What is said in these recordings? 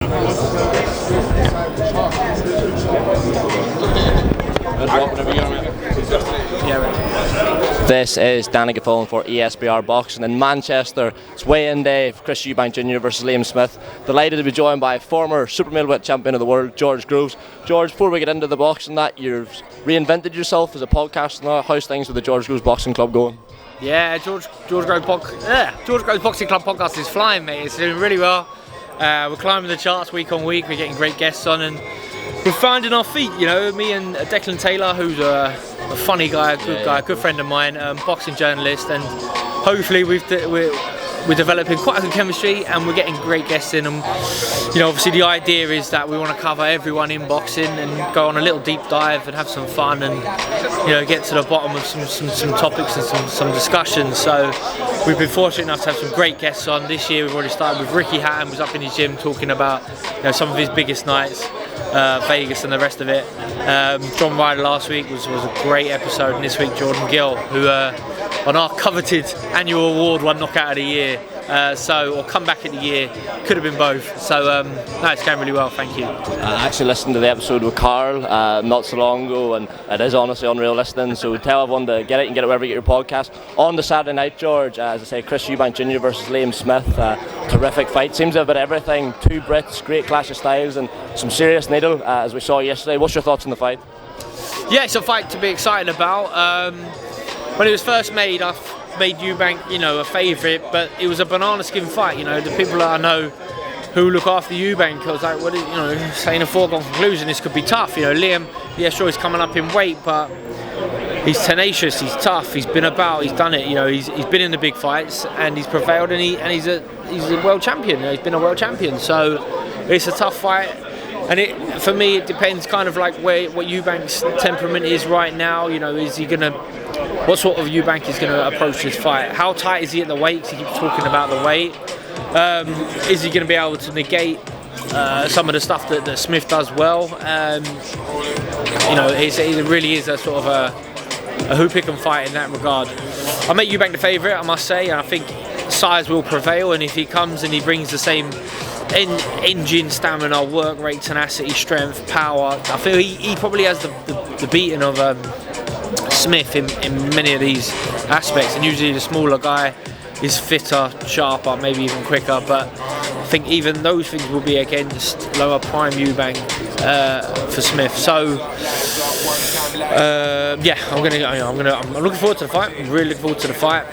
This is Danny Gaffon for ESBR Boxing in Manchester. It's weigh-in day for Chris Eubank Jr. versus Liam Smith. Delighted to be joined by former super middleweight champion of the world, George Groves. George, before we get into the boxing, you've reinvented yourself as a podcast now. How's things with the George Groves Boxing Club going? Yeah, George Groves Boxing Club podcast is flying, mate. It's doing really well. We're climbing the charts week on week. We're getting great guests on, and we're finding our feet. You know, me and Declan Taylor, who's a funny guy, a good friend of mine, boxing journalist, and hopefully we're developing quite a good chemistry, and we're getting great guests in. And you know, obviously the idea is that we want to cover everyone in boxing and go on a little deep dive and have some fun, and you know, get to the bottom of some topics and some discussions. So we've been fortunate enough to have some great guests on. This year we've already started with Ricky Hatton, was up in his gym talking about, you know, some of his biggest nights, Vegas and the rest of it. John Ryder last week was a great episode, and this week Jordan Gill, who on our coveted annual award won Knockout of the Year, or Comeback of the Year, could have been both. So no, it's going really well, thank you. I actually listened to the episode with Carl not so long ago, and it is honestly unreal listening, so tell everyone to get it and get it wherever you get your podcast. On the Saturday night, George, as I say, Chris Eubank Jr. versus Liam Smith, terrific fight, seems to have a bit of everything, two Brits, great clash of styles and some serious needle as we saw yesterday. What's your thoughts on the fight? Yeah, it's a fight to be excited about. When it was first made, I made Eubank, you know, a favourite, but it was a banana skin fight. You know, the people that I know who look after Eubank, I was like, what is, you know, saying a foregone conclusion, this could be tough. You know, Liam, yeah, sure, he's coming up in weight, but he's tenacious, he's tough, he's been about, he's done it. You know, he's been in the big fights and he's prevailed, and he's a world champion. You know, he's been a world champion, so it's a tough fight. And for me, it depends kind of like what Eubank's temperament is right now. You know, is he gonna? What sort of Eubank is going to approach this fight? How tight is he at the weight? He keeps talking about the weight. Is he going to be able to negate some of the stuff that Smith does well? You know, it really is a sort of a who pick and fight in that regard. I make Eubank the favourite, I must say, and I think size will prevail. And if he comes and he brings the same engine, stamina, work rate, tenacity, strength, power, I feel he probably has the beating of Smith in many of these aspects, and usually the smaller guy is fitter, sharper, maybe even quicker, but I think even those things will be against lower prime Eubank for Smith. So yeah, I'm looking forward to the fight. I'm really looking forward to the fight.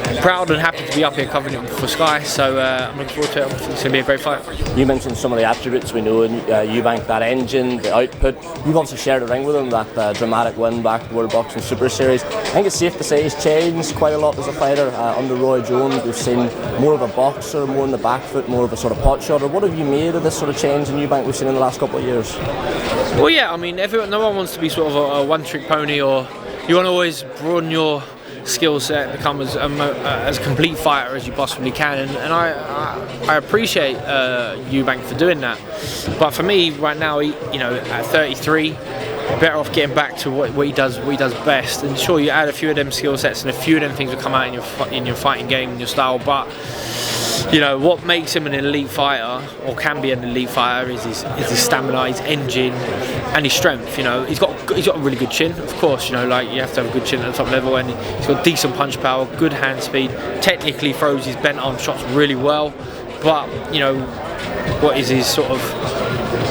I'm proud and happy to be up here covering it for Sky, so I'm looking forward to it. It's going to be a great fight. You mentioned some of the attributes we know in Eubank, that engine, the output. You've also shared a ring with him, that dramatic win back at the World Boxing Super Series. I think it's safe to say he's changed quite a lot as a fighter. Under Roy Jones, we've seen more of a boxer, more in the back foot, more of a sort of pot shotter. What have you made of this sort of change in Eubank we've seen in the last couple of years? Well, yeah, I mean, no one wants to be sort of a one-trick pony, or you want to always broaden your skill set, become as complete fighter as you possibly can, and I appreciate Eubank for doing that. But for me, right now, you know, at 33, better off getting back to what he does best. And sure, you add a few of them skill sets, and a few of them things will come out in your fighting game and your style. But you know what makes him an elite fighter, or can be an elite fighter, is his stamina, his engine, and his strength. You know, he's got a really good chin, of course. You know, like, you have to have a good chin at the top level, and he's got decent punch power, good hand speed. Technically, throws his bent arm shots really well. But you know, what is his sort of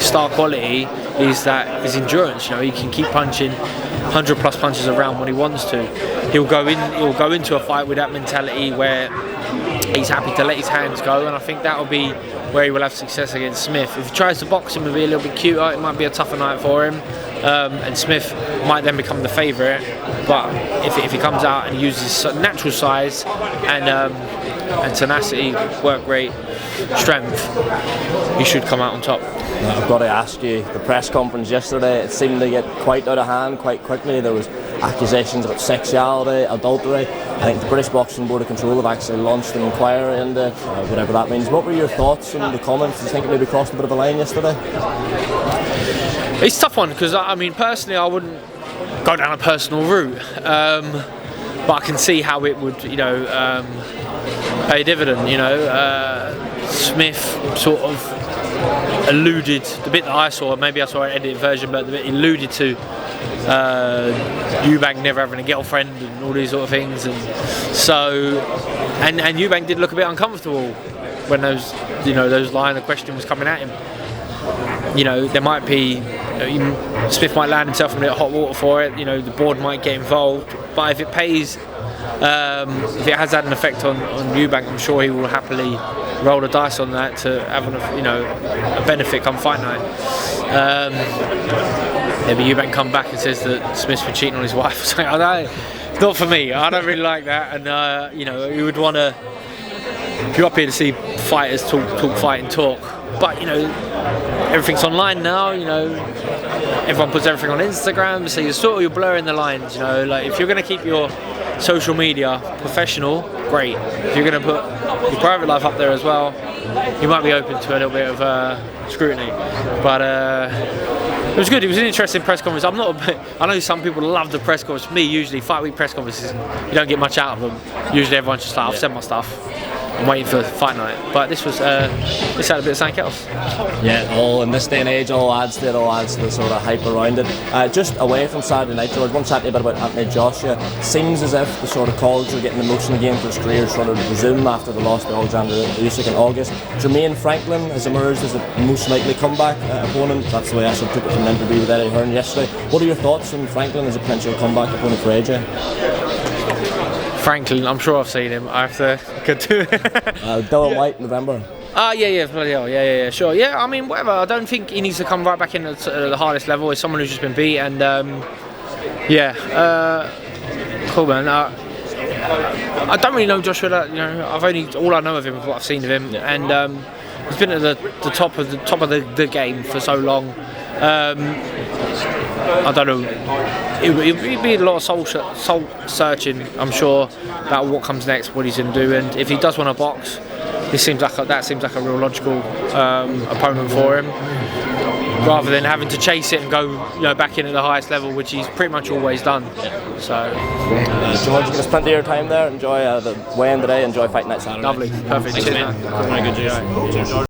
star quality is that his endurance. You know, he can keep punching 100 plus punches around when he wants to. He'll go into a fight with that mentality where he's happy to let his hands go, and I think that will be where he will have success against Smith. If he tries to box him and be a little bit cuter, it might be a tougher night for him, and Smith might then become the favourite. But if he comes out and he uses natural size and tenacity, work rate, strength, he should come out on top. I've got to ask you, the press conference yesterday, it seemed to get quite out of hand quite quickly. There was accusations about sexuality, adultery. I think the British Boxing Board of Control have actually launched an inquiry into it, whatever that means. What were your thoughts on the comments? Do you think it maybe crossed a bit of a line yesterday? It's a tough one, because I mean, personally, I wouldn't go down a personal route, but I can see how it would, you know, pay a dividend. You know, Smith sort of alluded, the bit that I saw, maybe I saw an edited version, but the bit alluded to Eubank never having a girlfriend and all these sort of things, and so and Eubank did look a bit uncomfortable when those line of question was coming at him. There might be, Smith might land himself in a bit of hot water for it. The board might get involved, but if it pays, if it has had an effect on Eubank, I'm sure he will happily roll the dice on that to have a benefit come fight night. Maybe Eubank come back and says that Smith's been cheating on his wife or something. I don't know. It's not for me. I don't really like that, and you would want to. If you're up here to see fighters talk, fight and talk, but everything's online now. Everyone puts everything on Instagram, so you're blurring the lines. Like if you're going to keep your social media professional, great. If you're going to put your private life up there as well, you might be open to a little bit of scrutiny. But it was good. It was an interesting press conference. I know some people love the press conference. For me, usually fight week press conferences, you don't get much out of them. Usually everyone's just like, I've said my stuff. I'm waiting for fight night, but this had a bit of something else. Yeah, all in this day and age, all adds to the sort of hype around it. Just away from Saturday night, George, one chat a bit about Anthony Joshua. Seems as if the sort of calls are getting emotional again for his career sort of resume after the loss to Alexander Usyk in August. Jermaine Franklin has emerged as the most likely comeback opponent. That's the way I took it from an interview with Eddie Hearn yesterday. What are your thoughts on Franklin as a potential comeback opponent for AJ? Franklin, I'm sure I've seen him. I have to go to Dylan White, November. Bloody hell, yeah, sure. Yeah, I mean, whatever. I don't think he needs to come right back in at the hardest level as someone who's just been beat, and cool, man. I don't really know Joshua. All I know of him is what I've seen of him, and he's been at the top of the game for so long. I don't know. It'd be a lot of soul searching, I'm sure, about what comes next, what he's going to do, and if he does want to box, that seems like a real logical opponent for him, rather than having to chase it and go back in at the highest level, which he's pretty much always done. So, George, you're going to spend your time there. Enjoy the weigh-in today. Enjoy Fight Night Saturday. Lovely, perfect. Cheers, man. Very good, George.